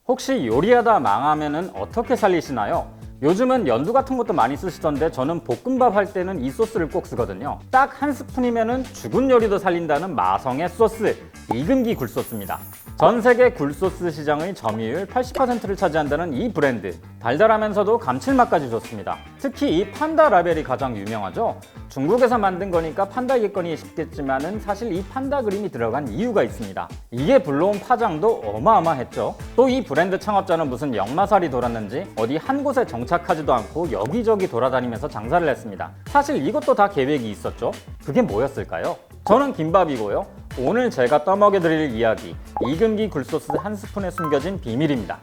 혹시 요리하다 망하면은 어떻게 살리시나요? 요즘은 연두 같은 것도 많이 쓰시던데 저는 볶음밥 할 때는 이 소스를 꼭 쓰거든요. 딱 한 스푼이면은 죽은 요리도 살린다는 마성의 소스, 이금기 굴소스입니다. 전 세계 굴소스 시장의 점유율 80%를 차지한다는 이 브랜드. 달달하면서도 감칠맛까지 좋습니다. 특히 이 판다 라벨이 가장 유명하죠. 중국에서 만든 거니까 판다겠거니 싶겠지만은 사실 이 판다 그림이 들어간 이유가 있습니다. 이게 불러온 파장도 어마어마했죠. 또 이 브랜드 창업자는 무슨 역마살이 돌았는지 어디 한 곳에 정착하지도 않고 여기저기 돌아다니면서 장사를 했습니다. 사실 이것도 다 계획이 있었죠. 그게 뭐였을까요? 저는 김밥이고요. 오늘 제가 떠먹여 드릴 이야기, 이금기 굴소스 한 스푼에 숨겨진 비밀입니다.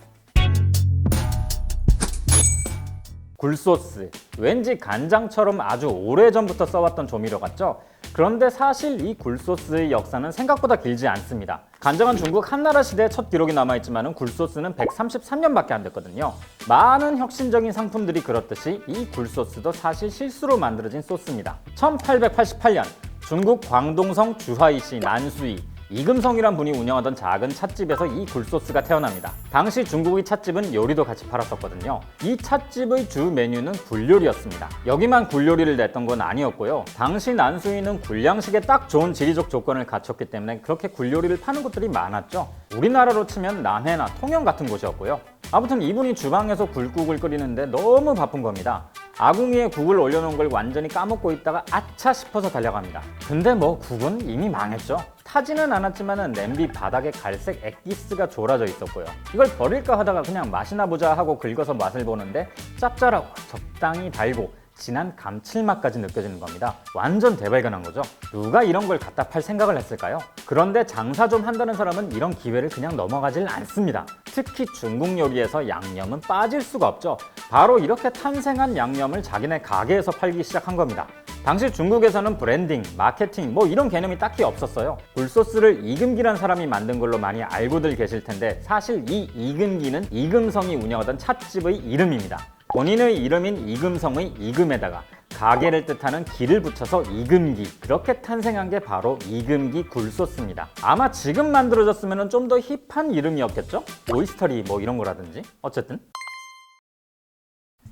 굴소스, 왠지 간장처럼 아주 오래전부터 써왔던 조미료 같죠? 그런데 사실 이 굴소스의 역사는 생각보다 길지 않습니다. 간장은 중국 한나라 시대의 첫 기록이 남아있지만 굴소스는 133년밖에 안 됐거든요. 많은 혁신적인 상품들이 그렇듯이 이 굴소스도 사실 실수로 만들어진 소스입니다. 1888년 중국 광동성 주하이시 난수이 이금성이란 분이 운영하던 작은 찻집에서 이 굴소스가 태어납니다. 당시 중국의 찻집은 요리도 같이 팔았었거든요. 이 찻집의 주 메뉴는 굴요리였습니다. 여기만 굴요리를 냈던 건 아니었고요. 당시 난수이는 굴양식에 딱 좋은 지리적 조건을 갖췄기 때문에 그렇게 굴요리를 파는 곳들이 많았죠. 우리나라로 치면 남해나 통영 같은 곳이었고요. 아무튼 이분이 주방에서 굴국을 끓이는데 너무 바쁜 겁니다. 아궁이에 국을 올려놓은 걸 완전히 까먹고 있다가 아차 싶어서 달려갑니다. 근데 뭐 국은 이미 망했죠. 타지는 않았지만 냄비 바닥에 갈색 액기스가 졸아져 있었고요. 이걸 버릴까 하다가 그냥 맛이나 보자 하고 긁어서 맛을 보는데 짭짤하고 적당히 달고 진한 감칠맛까지 느껴지는 겁니다. 완전 대발견한 거죠. 누가 이런 걸 갖다 팔 생각을 했을까요? 그런데 장사 좀 한다는 사람은 이런 기회를 그냥 넘어가질 않습니다. 특히 중국 요리에서 양념은 빠질 수가 없죠. 바로 이렇게 탄생한 양념을 자기네 가게에서 팔기 시작한 겁니다. 당시 중국에서는 브랜딩, 마케팅 뭐 이런 개념이 딱히 없었어요. 굴소스를 이금기란 사람이 만든 걸로 많이 알고들 계실 텐데 사실 이 이금기는 이금성이 운영하던 찻집의 이름입니다. 본인의 이름인 이금성의 이금에다가 가게를 뜻하는 기를 붙여서 이금기, 그렇게 탄생한 게 바로 이금기 굴소스입니다. 아마 지금 만들어졌으면 좀 더 힙한 이름이었겠죠? 오이스터리 뭐 이런 거라든지. 어쨌든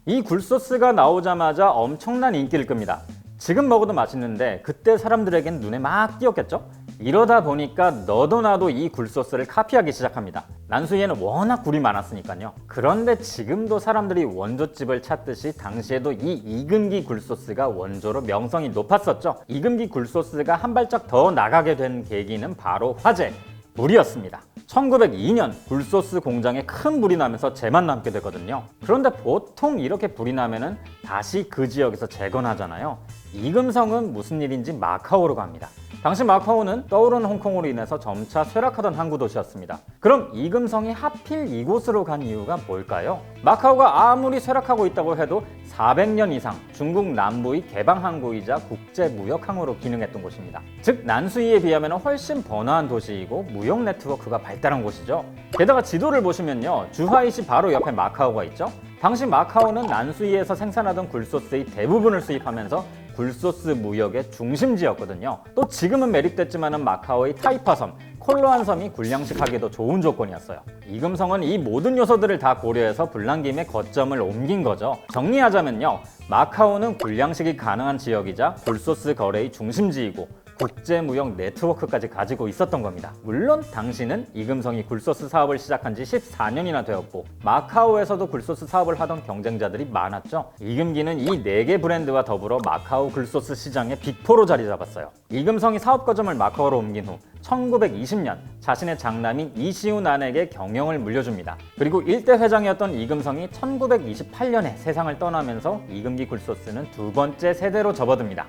이 굴소스가 나오자마자 엄청난 인기를 끕니다. 지금 먹어도 맛있는데 그때 사람들에겐 눈에 막 띄었겠죠? 이러다 보니까 너도 나도 이 굴소스를 카피하기 시작합니다. 난수이에는 워낙 굴이 많았으니까요. 그런데 지금도 사람들이 원조집을 찾듯이 당시에도 이 이금기 굴소스가 원조로 명성이 높았었죠. 이금기 굴소스가 한 발짝 더 나가게 된 계기는 바로 화재, 불이었습니다. 1902년 굴소스 공장에 큰 불이 나면서 재만 남게 되거든요. 그런데 보통 이렇게 불이 나면은 다시 그 지역에서 재건하잖아요. 이금성은 무슨 일인지 마카오로 갑니다. 당시 마카오는 떠오르는 홍콩으로 인해서 점차 쇠락하던 항구 도시였습니다. 그럼 이금성이 하필 이곳으로 간 이유가 뭘까요? 마카오가 아무리 쇠락하고 있다고 해도 400년 이상 중국 남부의 개방 항구이자 국제 무역 항으로 기능했던 곳입니다. 즉 난수이에 비하면 훨씬 번화한 도시이고 무역 네트워크가 발달한 곳이죠. 게다가 지도를 보시면요, 주하이시 바로 옆에 마카오가 있죠. 당시 마카오는 난수이에서 생산하던 굴소스의 대부분을 수입하면서 굴소스 무역의 중심지였거든요. 또 지금은 매립됐지만 마카오의 타이파섬, 콜로안 섬이 굴양식하기도 좋은 조건이었어요. 이금성은 이 모든 요소들을 다 고려해서 불난김에 거점을 옮긴 거죠. 정리하자면요, 마카오는 굴양식이 가능한 지역이자 굴소스 거래의 중심지이고 국제무역 네트워크까지 가지고 있었던 겁니다. 물론 당시는 이금성이 굴소스 사업을 시작한 지 14년이나 되었고 마카오에서도 굴소스 사업을 하던 경쟁자들이 많았죠. 이금기는 이 4개 브랜드와 더불어 마카오 굴소스 시장의 빅4로 자리 잡았어요. 이금성이 사업 거점을 마카오로 옮긴 후 1920년 자신의 장남인 이시우난에게 경영을 물려줍니다. 그리고 일대 회장이었던 이금성이 1928년에 세상을 떠나면서 이금기 굴소스는 두 번째 세대로 접어듭니다.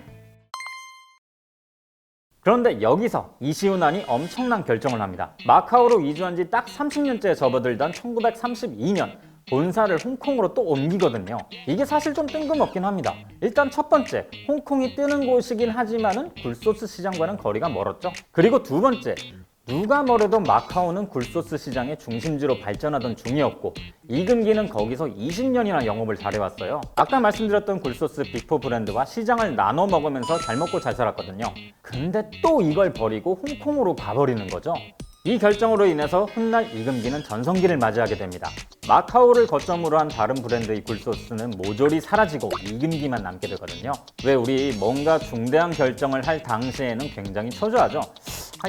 그런데 여기서 이시우난이 엄청난 결정을 합니다. 마카오로 이주한 지 딱 30년째 접어들던 1932년 본사를 홍콩으로 또 옮기거든요. 이게 사실 좀 뜬금없긴 합니다. 일단 첫 번째, 홍콩이 뜨는 곳이긴 하지만은 굴소스 시장과는 거리가 멀었죠. 그리고 두 번째, 누가 뭐래도 마카오는 굴소스 시장의 중심지로 발전하던 중이었고 이금기는 거기서 20년이나 영업을 잘해왔어요. 아까 말씀드렸던 굴소스 빅4 브랜드와 시장을 나눠 먹으면서 잘 먹고 잘 살았거든요. 근데 또 이걸 버리고 홍콩으로 가버리는 거죠. 이 결정으로 인해서 훗날 이금기는 전성기를 맞이하게 됩니다. 마카오를 거점으로 한 다른 브랜드의 굴소스는 모조리 사라지고 이금기만 남게 되거든요. 왜 우리 뭔가 중대한 결정을 할 당시에는 굉장히 초조하죠.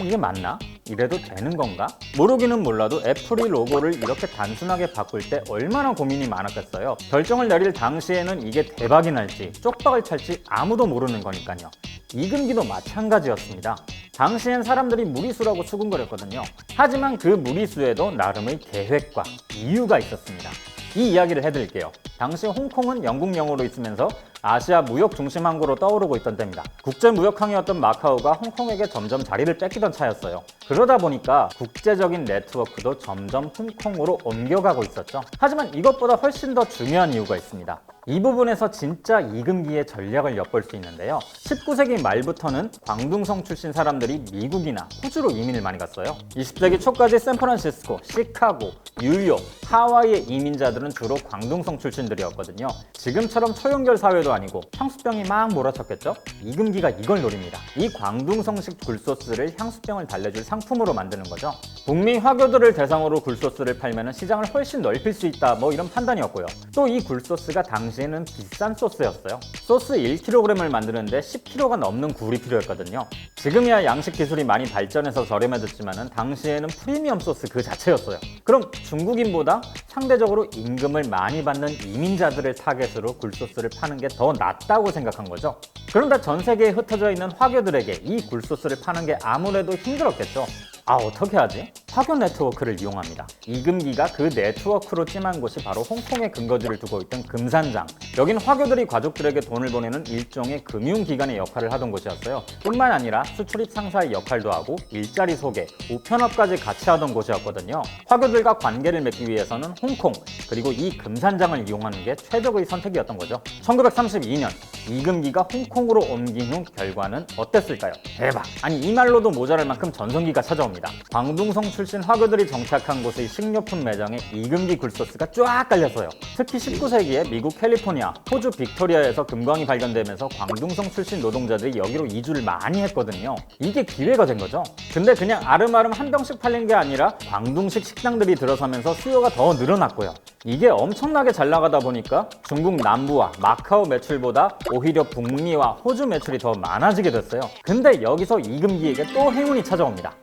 이게 맞나? 이래도 되는 건가? 모르기는 몰라도 애플이 로고를 이렇게 단순하게 바꿀 때 얼마나 고민이 많았겠어요. 결정을 내릴 당시에는 이게 대박이 날지 쪽박을 찰지 아무도 모르는 거니까요. 이금기도 마찬가지였습니다. 당시엔 사람들이 무리수라고 수군거렸거든요. 하지만 그 무리수에도 나름의 계획과 이유가 있었습니다. 이 이야기를 해드릴게요. 당시 홍콩은 영국령으로 있으면서 아시아 무역 중심 항구로 떠오르고 있던 때입니다. 국제 무역항이었던 마카오가 홍콩에게 점점 자리를 뺏기던 차였어요. 그러다 보니까 국제적인 네트워크도 점점 홍콩으로 옮겨가고 있었죠. 하지만 이것보다 훨씬 더 중요한 이유가 있습니다. 이 부분에서 진짜 이금기의 전략을 엿볼 수 있는데요. 19세기 말부터는 광둥성 출신 사람들이 미국이나 호주로 이민을 많이 갔어요. 20세기 초까지 샌프란시스코, 시카고, 뉴욕, 하와이의 이민자들은 주로 광둥성 출신들이었거든요. 지금처럼 초연결 사회도 아니고 향수병이 막 몰아쳤겠죠? 이금기가 이걸 노립니다. 이 광둥성식 굴소스를 향수병을 달래줄 상품으로 만드는 거죠. 북미 화교들을 대상으로 굴소스를 팔면 시장을 훨씬 넓힐 수 있다, 뭐 이런 판단이었고요. 또 이 굴소스가 당시에는 비싼 소스였어요. 소스 1kg을 만드는데 10kg가 넘는 굴이 필요했거든요. 지금이야 양식 기술이 많이 발전해서 저렴해졌지만 당시에는 프리미엄 소스 그 자체였어요. 그럼 중국인보다 상대적으로 임금을 많이 받는 이민자들을 타겟으로 굴소스를 파는 게 더 낫다고 생각한 거죠. 그런데 전 세계에 흩어져 있는 화교들에게 이 굴소스를 파는 게 아무래도 힘들었겠죠. 어떻게 하지? 화교 네트워크를 이용합니다. 이금기가 그 네트워크로 찜한 곳이 바로 홍콩에 근거지를 두고 있던 금산장. 여긴 화교들이 가족들에게 돈을 보내는 일종의 금융기관의 역할을 하던 곳이었어요. 뿐만 아니라 수출입 상사의 역할도 하고 일자리 소개, 우편업까지 같이 하던 곳이었거든요. 화교들과 관계를 맺기 위해서는 홍콩, 그리고 이 금산장을 이용하는 게 최적의 선택이었던 거죠. 1932년 이금기가 홍콩으로 옮긴 후 결과는 어땠을까요? 대박! 아니 이 말로도 모자랄 만큼 전성기가 찾아옵니다. 광둥성 출신 화교들이 정착한 곳의 식료품 매장에 이금기 굴소스가 쫙 깔렸어요. 특히 19세기에 미국 캘리포니아, 호주 빅토리아에서 금광이 발견되면서 광둥성 출신 노동자들이 여기로 이주를 많이 했거든요. 이게 기회가 된 거죠. 근데 그냥 아름아름 한 병씩 팔린 게 아니라 광둥식 식당들이 들어서면서 수요가 더 늘어났고요. 이게 엄청나게 잘 나가다 보니까 중국 남부와 마카오 매출보다 오히려 북미와 호주 매출이 더 많아지게 됐어요. 근데 여기서 이금기에게 또 행운이 찾아옵니다.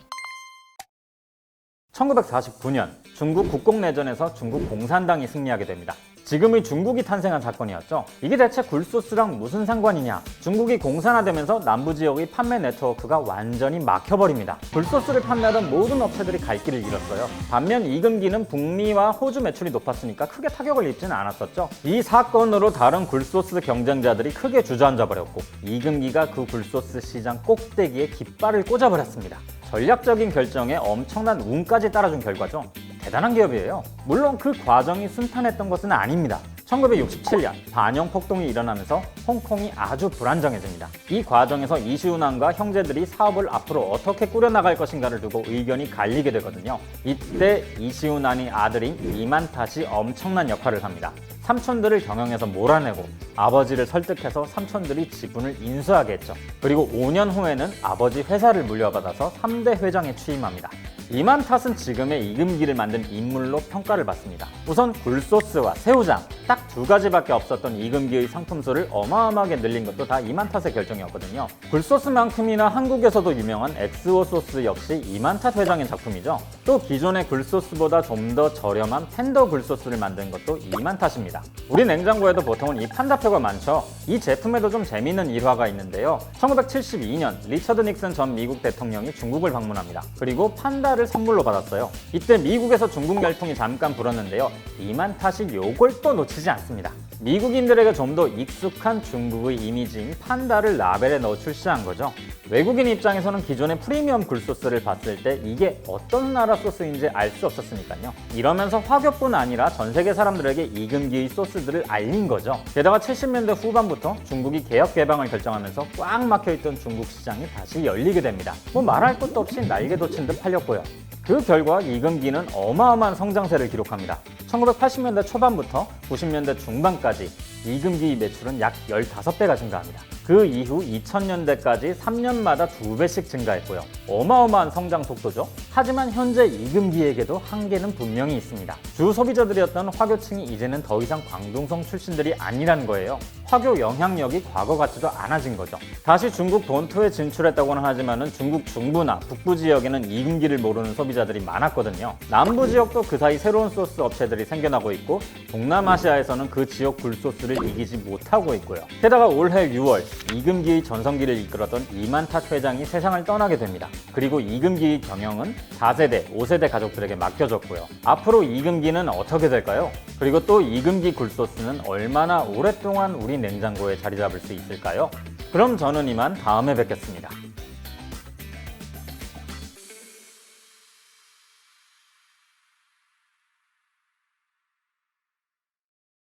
1949년 중국 국공내전에서 중국 공산당이 승리하게 됩니다. 지금의 중국이 탄생한 사건이었죠. 이게 대체 굴소스랑 무슨 상관이냐? 중국이 공산화되면서 남부 지역의 판매 네트워크가 완전히 막혀버립니다. 굴소스를 판매하던 모든 업체들이 갈 길을 잃었어요. 반면 이금기는 북미와 호주 매출이 높았으니까 크게 타격을 입지는 않았었죠. 이 사건으로 다른 굴소스 경쟁자들이 크게 주저앉아버렸고 이금기가 그 굴소스 시장 꼭대기에 깃발을 꽂아버렸습니다. 전략적인 결정에 엄청난 운까지 따라준 결과죠. 대단한 기업이에요. 물론 그 과정이 순탄했던 것은 아닙니다. 1967년 반영 폭동이 일어나면서 홍콩이 아주 불안정해집니다. 이 과정에서 이시훈왕과 형제들이 사업을 앞으로 어떻게 꾸려나갈 것인가를 두고 의견이 갈리게 되거든요. 이때 이시훈왕의 아들인 이만탓이 엄청난 역할을 합니다. 삼촌들을 경영해서 몰아내고 아버지를 설득해서 삼촌들이 지분을 인수하게 했죠. 그리고 5년 후에는 아버지 회사를 물려받아서 3대 회장에 취임합니다. 이만탓은 지금의 이금기를 만든 인물로 평가를 받습니다. 우선 굴소스와 새우장 딱 두 가지밖에 없었던 이금기의 상품수를 어마어마하게 늘린 것도 다 이만탓의 결정이었거든요. 굴소스만큼이나 한국에서도 유명한 엑스오 소스 역시 이만탓 회장의 작품이죠. 또 기존의 굴소스보다 좀 더 저렴한 팬더 굴소스를 만든 것도 이만탓입니다. 우리 냉장고에도 보통은 이 판다표가 많죠. 이 제품에도 좀 재미있는 일화가 있는데요. 1972년 리처드 닉슨 전 미국 대통령이 중국을 방문합니다. 그리고 판다를 선물로 받았어요. 이때 미국에서 중국 열풍이 잠깐 불었는데요. 이만탓이 요걸 또 놓치지 않습니다. 미국인들에게 좀 더 익숙한 중국의 이미지인 판다를 라벨에 넣어 출시한 거죠. 외국인 입장에서는 기존의 프리미엄 굴소스를 봤을 때 이게 어떤 나라 소스인지 알 수 없었으니까요. 이러면서 화교뿐 아니라 전 세계 사람들에게 이금기의 소스들을 알린 거죠. 게다가 70년대 후반부터 중국이 개혁 개방을 결정하면서 꽉 막혀있던 중국 시장이 다시 열리게 됩니다. 뭐 말할 것도 없이 날개 돋친 듯 팔렸고요. 그 결과 이금기는 어마어마한 성장세를 기록합니다. 1980년대 초반부터 90년대 중반까지 이금기 매출은 약 15배가 증가합니다. 그 이후 2000년대까지 3년마다 2배씩 증가했고요. 어마어마한 성장 속도죠. 하지만 현재 이금기에게도 한계는 분명히 있습니다. 주 소비자들이었던 화교층이 이제는 더 이상 광둥성 출신들이 아니라는 거예요. 화교 영향력이 과거 같지도 않아진 거죠. 다시 중국 본토에 진출했다고는 하지만 중국 중부나 북부 지역에는 이금기를 모르는 소비자들이 많았거든요. 남부 지역도 그 사이 새로운 소스 업체들이 생겨나고 있고 동남아시아에서는 그 지역 굴소스를 이기지 못하고 있고요. 게다가 올해 6월 이금기의 전성기를 이끌었던 이만탁 회장이 세상을 떠나게 됩니다. 그리고 이금기의 경영은 4세대, 5세대 가족들에게 맡겨졌고요. 앞으로 이금기는 어떻게 될까요? 그리고 또 이금기 굴소스는 얼마나 오랫동안 우리 냉장고에 자리 잡을 수 있을까요? 그럼 저는 이만 다음에 뵙겠습니다.